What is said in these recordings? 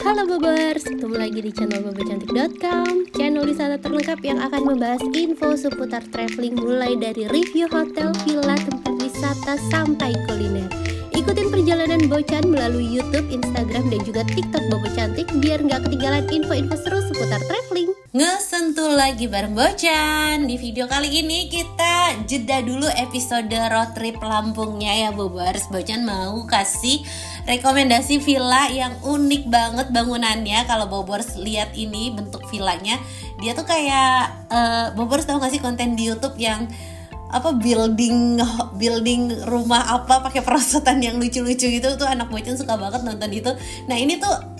Halo Bobers, ketemu lagi di channel bobocantik.com, channel wisata terlengkap yang akan membahas info seputar traveling mulai dari review hotel, villa, tempat wisata sampai kuliner. Ikutin perjalanan Bocan melalui YouTube, Instagram, dan juga TikTok Bobo Cantik biar nggak ketinggalan info-info seru seputar traveling. Ngesentul lagi bareng Bocan. Di video kali ini kita jeda dulu episode road trip Lampungnya ya Bobers. Bocan mau kasih rekomendasi villa yang unik banget bangunannya. Kalau Bobers lihat ini bentuk villanya, dia tuh kayak Bobers tahu gak sih konten di YouTube yang building rumah apa pakai perosotan yang lucu-lucu gitu, tuh anak Bocan suka banget nonton itu. Nah ini tuh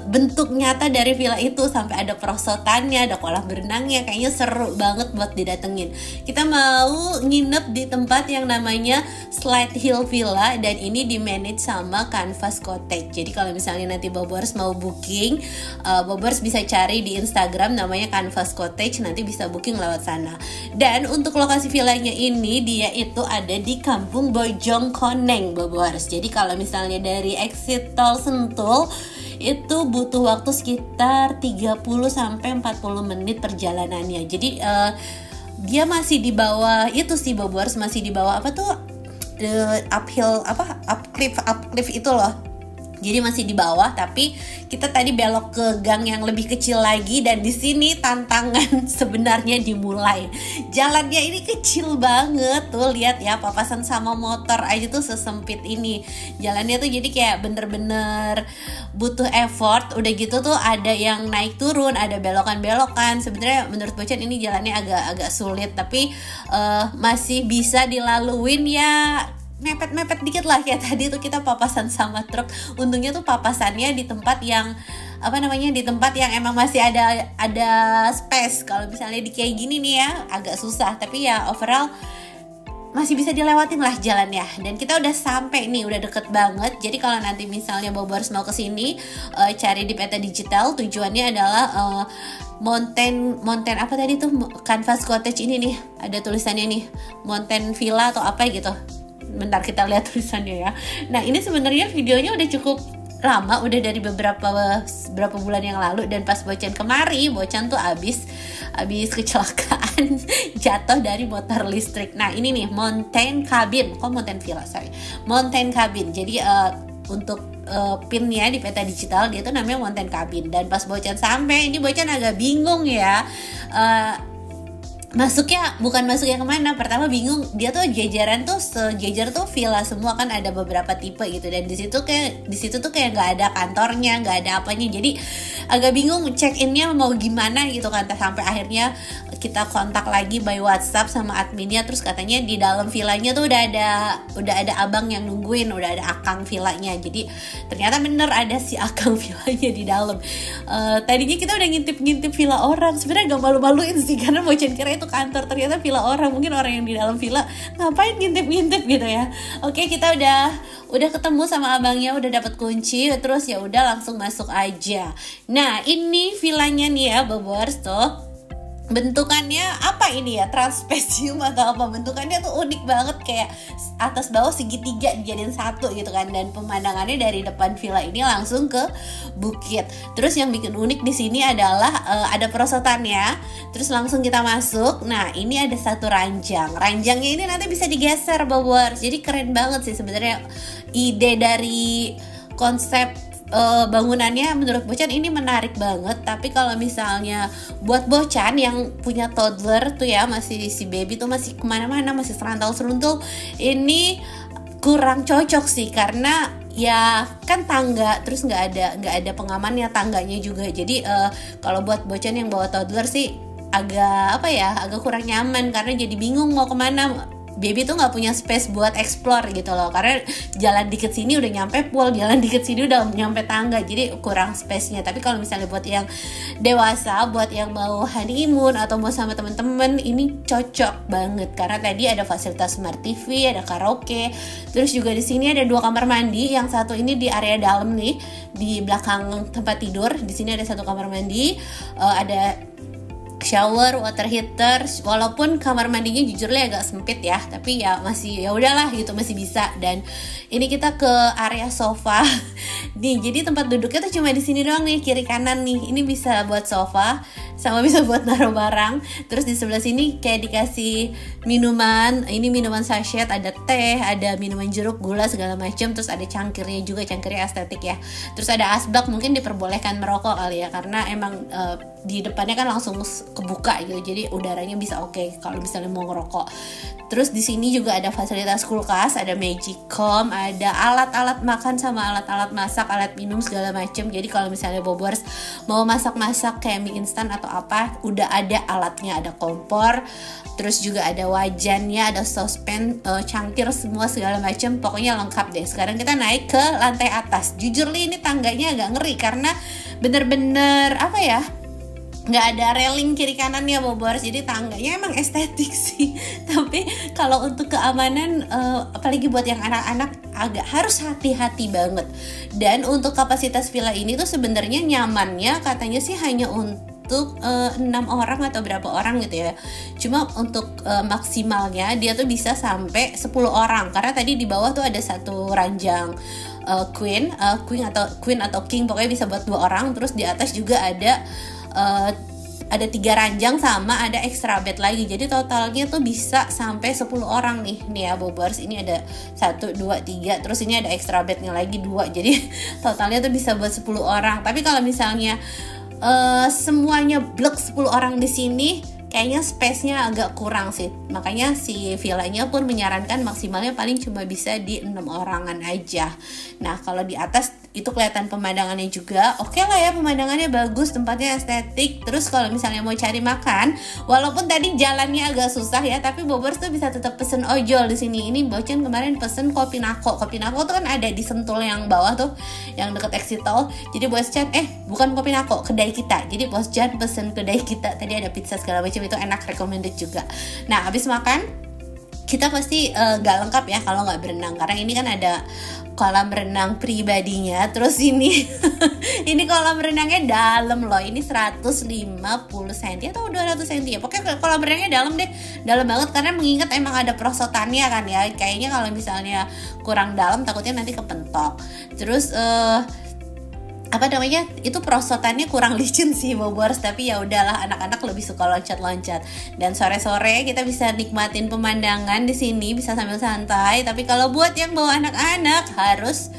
bentuk nyata dari villa itu, sampai ada perosotannya, ada kolam berenangnya, kayaknya seru banget buat didatengin. Kita mau nginep di tempat yang namanya Slide Hill Villa dan ini di manage sama Canvas Cottage. Jadi kalau misalnya nanti Bobers mau booking, Bobers bisa cari di Instagram namanya Canvas Cottage, nanti bisa booking lewat sana. Dan untuk lokasi villanya ini dia itu ada di Kampung Bojongkoneng Bobers. Jadi kalau misalnya dari exit tol Sentul itu butuh waktu sekitar 30 sampai 40 menit perjalanannya. Jadi dia masih di bawah itu sih Bobers, masih di bawah up cliff itu loh. Jadi masih di bawah, tapi kita tadi belok ke gang yang lebih kecil lagi, dan di sini tantangan sebenarnya dimulai. Jalannya ini kecil banget tuh, lihat ya, papasan sama motor aja tuh sesempit ini. Jalannya tuh jadi kayak bener-bener butuh effort. Udah gitu tuh ada yang naik turun, ada belokan-belokan. Sebenarnya menurut Bocan ini jalannya agak sulit, tapi masih bisa dilaluin ya. Mepet-mepet dikit lah, kayak tadi tuh kita papasan sama truk. Untungnya tuh papasannya di tempat yang di tempat yang emang masih ada space. Kalau misalnya di kayak gini nih ya agak susah, tapi ya overall masih bisa dilewatin lah jalannya. Dan kita udah sampai nih, udah deket banget. Jadi kalau nanti misalnya Bobers mau kesini, cari di peta digital, tujuannya adalah Mountain apa tadi tuh, Canvas Cottage ini nih, ada tulisannya nih Mountain Villa atau apa gitu. Bentar kita lihat tulisannya ya. Nah ini sebenarnya videonya udah cukup lama, udah dari beberapa bulan yang lalu, dan pas Bocan kemari, Bocan tuh abis kecelakaan jatuh dari motor listrik. Nah ini nih Mountain Cabin, Mountain Villa, Mountain Cabin. Jadi untuk pinnya di peta digital dia tuh namanya Mountain Cabin. Dan pas Bocan sampai, ini Bocan agak bingung ya. Bukan masuknya kemana. Pertama bingung, dia tuh jajaran tuh sejajar tuh villa semua, kan ada beberapa tipe gitu, dan di situ tuh kayak nggak ada kantornya, nggak ada apanya. Jadi agak bingung check innya mau gimana gitu kan. Sampai akhirnya kita kontak lagi by WhatsApp sama adminnya, terus katanya di dalam villanya tuh udah ada abang yang nungguin, udah ada akang villanya. Jadi ternyata bener ada si akang villanya di dalam. Tadinya kita udah ngintip villa orang, sebenarnya gak malu-maluin sih karena Bocan kira itu kantor, ternyata villa orang. Mungkin orang yang di dalam villa ngapain ngintip gitu ya. Oke, kita udah ketemu sama abangnya, udah dapat kunci, terus ya udah langsung masuk aja. Nah ini villanya nih ya Bobers tuh. Bentukannya apa ini ya, trapesium atau apa, bentukannya tuh unik banget, kayak atas bawah segitiga dijadiin satu gitu kan. Dan pemandangannya dari depan villa ini langsung ke bukit. Terus yang bikin unik di sini adalah ada perosotannya. Terus langsung kita masuk. Nah ini ada satu ranjangnya ini nanti bisa digeser Bobers. Jadi keren banget sih sebenarnya ide dari konsep bangunannya. Menurut Bocan ini menarik banget. Tapi kalau misalnya buat Bocan yang punya toddler tuh ya, masih si baby tuh masih kemana-mana, masih seruntul, ini kurang cocok sih, karena ya kan tangga, terus nggak ada pengamannya tangganya juga. Jadi kalau buat Bocan yang bawa toddler sih agak kurang nyaman, karena jadi bingung mau kemana. Baby tuh nggak punya space buat explore gitu loh, karena jalan dikit sini udah nyampe pool, jalan dikit sini udah nyampe tangga, jadi kurang space-nya. Tapi kalau misalnya buat yang dewasa, buat yang mau honeymoon atau mau sama temen-temen, ini cocok banget karena tadi ada fasilitas smart TV, ada karaoke, terus juga di sini ada 2 kamar mandi. Yang satu ini di area dalam nih, di belakang tempat tidur. Di sini ada 1 kamar mandi, ada shower, water heater, walaupun kamar mandinya jujurnya agak sempit ya, tapi ya masih ya udahlah gitu, masih bisa. Dan ini kita ke area sofa nih, jadi tempat duduknya tuh cuma di sini doang nih, kiri kanan nih. Ini bisa buat sofa sama bisa buat naruh barang. Terus di sebelah sini kayak dikasih minuman, ini minuman sachet, ada teh, ada minuman jeruk, gula segala macam. Terus ada cangkirnya juga, cangkirnya estetik ya. Terus ada asbak, mungkin diperbolehkan merokok kali ya, karena emang di depannya kan langsung kebuka gitu, jadi udaranya bisa oke kalau misalnya mau ngerokok. Terus di sini juga ada fasilitas kulkas, ada Magicom, ada alat-alat makan sama alat-alat masak, alat minum segala macam. Jadi kalau misalnya Bobors mau masak-masak kayak mie instan atau apa, udah ada alatnya, ada kompor, terus juga ada wajannya, ada saucepan, cangkir, semua segala macam. Pokoknya lengkap deh. Sekarang kita naik ke lantai atas. Jujur nih, ini tangganya agak ngeri karena bener-bener apa ya, nggak ada railing kiri kanannya Bobors, jadi tangganya emang estetik sih. Tapi kalau untuk keamanan, apalagi buat yang anak-anak, agak harus hati-hati banget. Dan untuk kapasitas villa ini tuh sebenarnya nyamannya katanya sih hanya untuk 6 orang atau berapa orang gitu ya. Cuma untuk maksimalnya dia tuh bisa sampai 10 orang, karena tadi di bawah tuh ada satu ranjang queen atau king, pokoknya bisa buat 2 orang. Terus di atas juga ada 3 ranjang sama ada extra bed lagi, jadi totalnya tuh bisa sampai 10 orang nih ya Bobors. Ini ada 1, 2, 3, terus ini ada extra bednya lagi 2, jadi totalnya tuh bisa buat 10 orang. Tapi kalau misalnya semuanya blok 10 orang di sini, kayaknya space-nya agak kurang sih. Makanya si villanya pun menyarankan maksimalnya paling cuma bisa di 6 orangan aja. Nah kalau di atas itu kelihatan pemandangannya juga oke lah ya, pemandangannya bagus, tempatnya estetik. Terus kalau misalnya mau cari makan, walaupun tadi jalannya agak susah ya, tapi Bobors tuh bisa tetap pesen ojol di sini. Ini Bocan kemarin pesen kopi nako tuh kan ada di Sentul yang bawah tuh, yang deket exit tol. Jadi Bocan bukan kopi nako, kedai kita. Jadi Bocan pesen kedai kita, tadi ada pizza segala macam, itu enak, recommended juga. Nah habis makan kita pasti gak lengkap ya kalau nggak berenang, karena ini kan ada kolam renang pribadinya. Terus ini ini kolam renangnya dalam loh, ini 150 cm atau 200 cm ya, pokoknya kolam renangnya dalam deh, dalam banget, karena mengingat emang ada perosotannya kan ya. Kayaknya kalau misalnya kurang dalam takutnya nanti kepentok. Terus itu perosotannya kurang licin sih Bobors, tapi ya udahlah, anak-anak lebih suka loncat-loncat. Dan sore-sore kita bisa nikmatin pemandangan di sini, bisa sambil santai. Tapi kalau buat yang bawa anak-anak harus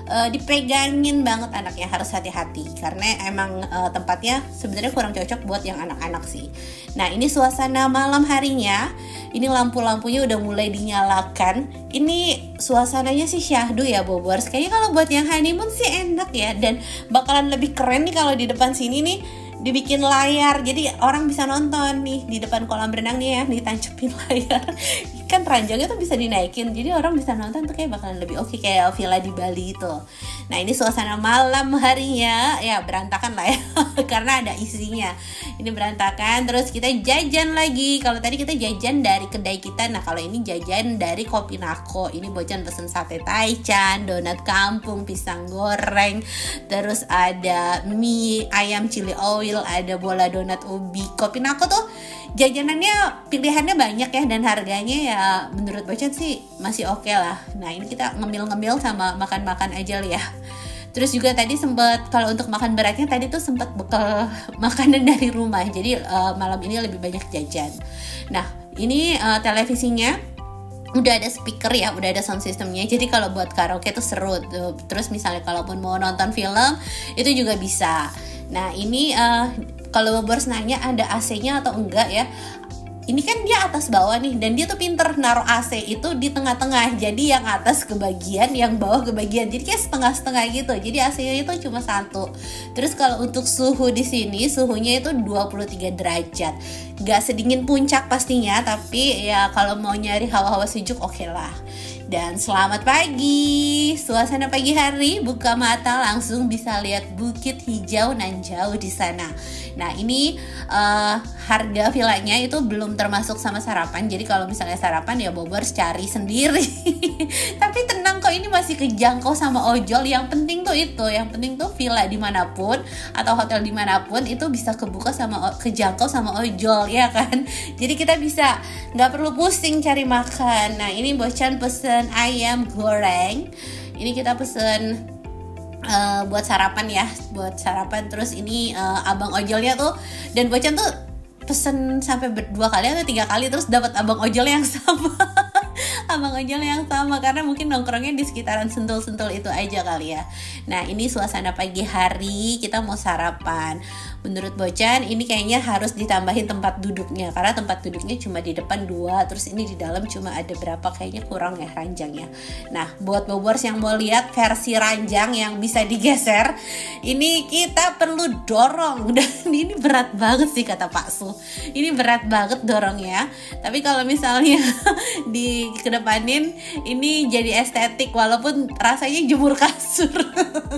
dipegangin banget anaknya, harus hati-hati karena emang tempatnya sebenarnya kurang cocok buat yang anak-anak sih. Nah ini suasana malam harinya, ini lampu-lampunya udah mulai dinyalakan. Ini suasananya sih syahdu ya Bobors. Kayaknya kalau buat yang honeymoon sih enak ya, dan bakalan lebih keren nih kalau di depan sini nih dibikin layar, jadi orang bisa nonton nih di depan kolam renangnya ya, ditancepin layar. Kan ranjangnya tuh bisa dinaikin, jadi orang bisa nonton tuh, kayak bakalan lebih oke kayak villa di Bali itu. Nah ini suasana malam harinya ya berantakan lah ya karena ada isinya. Ini berantakan. Terus kita jajan lagi. Kalau tadi kita jajan dari kedai kita, nah kalau ini jajan dari Kopi Nako. Ini Bocan pesen sate taichan, donat kampung, pisang goreng, terus ada mie ayam chili oil, ada bola donat ubi. Kopi Nako tuh jajanannya pilihannya banyak ya, dan harganya ya menurut Bocan sih masih oke lah. Nah ini kita ngemil-ngemil sama makan-makan aja lah ya. Terus juga tadi sempat, kalau untuk makan beratnya tadi tuh sempat bekal makanan dari rumah, jadi malam ini lebih banyak jajan. Nah ini televisinya udah ada speaker ya, udah ada sound systemnya, jadi kalau buat karaoke tuh seru tuh. Terus misalnya kalaupun mau nonton film itu juga bisa. Nah ini kalau Bobors nanya ada AC-nya atau enggak ya, ini kan dia atas bawah nih, dan dia tuh pinter naruh AC itu di tengah-tengah, jadi yang atas kebagian, yang bawah kebagian, jadi kayak setengah-setengah gitu, jadi AC-nya itu cuma 1. Terus kalau untuk suhu di sini, suhunya itu 23 derajat, gak sedingin puncak pastinya, tapi ya kalau mau nyari hawa-hawa sejuk oke lah. Dan selamat pagi, suasana pagi hari, buka mata langsung bisa lihat bukit hijau nan jauh di sana. Nah ini harga villanya itu belum termasuk sama sarapan. Jadi kalau misalnya sarapan ya Bobers cari sendiri. Tapi tenang kok, ini masih kejangkau sama ojol. Yang penting tuh itu, yang penting tuh villa dimanapun atau hotel dimanapun itu bisa kejangkau sama ojol ya kan. Jadi kita bisa nggak perlu pusing cari makan. Nah ini Bocan pesen ayam goreng. Ini kita pesen buat sarapan ya, buat sarapan. Terus ini abang ojolnya tuh, dan Bocan tuh pesen sampai 2 kali atau 3 kali terus dapat abang ojol yang sama. Abang ojol yang sama karena mungkin nongkrongnya di sekitaran Sentul-Sentul itu aja kali ya. Nah ini suasana pagi hari, kita mau sarapan. Menurut Bocan ini kayaknya harus ditambahin tempat duduknya, karena tempat duduknya cuma di depan 2, terus ini di dalam cuma ada berapa, kayaknya kurang ya ranjangnya. Nah buat Bobers yang mau lihat versi ranjang yang bisa digeser, ini kita perlu dorong. Dan ini berat banget sih kata Pak Su, ini berat banget dorongnya. Tapi kalau misalnya di kedepanin ini jadi estetik walaupun rasanya jemur kasur.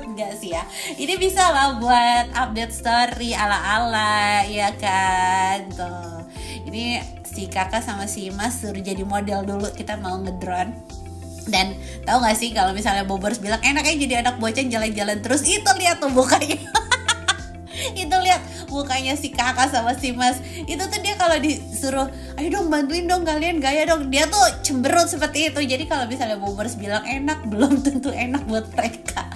Enggak sih ya, ini bisa lah buat update story ala-ala ya kan. Tuh ini si kakak sama si Mas suruh jadi model dulu, kita mau ngedrone. Dan tahu gak sih kalau misalnya Bobers bilang enaknya jadi anak Bocan jalan-jalan terus, itu lihat tuh mukanya. Itu lihat mukanya si kakak sama si Mas, itu tuh dia kalau disuruh ayo dong bantuin dong kalian gaya dong, dia tuh cemberut seperti itu. Jadi kalau misalnya Bobers bilang enak, belum tentu enak buat mereka.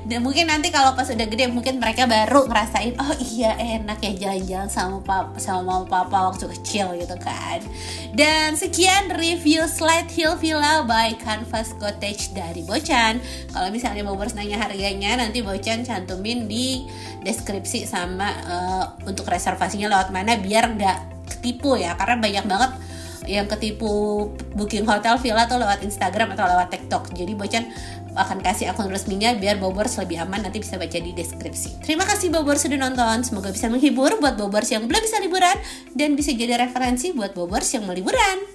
Dan mungkin nanti kalau pas udah gede mungkin mereka baru ngerasain, oh iya enak ya jalan-jalan sama mama papa waktu kecil gitu kan. Dan sekian review Slide Hill Villa by Canvas Cottage dari Bocan. Kalau misalnya Bobers nanya harganya, nanti Bocan cantumin di deskripsi sama untuk reservasinya lewat mana biar nggak ketipu ya, karena banyak banget yang ketipu booking hotel villa tuh lewat Instagram atau lewat TikTok. Jadi Bocan akan kasih akun resminya biar Bobers lebih aman, nanti bisa baca di deskripsi. Terima kasih Bobers sudah nonton, semoga bisa menghibur buat Bobers yang belum bisa liburan dan bisa jadi referensi buat Bobers yang mau liburan.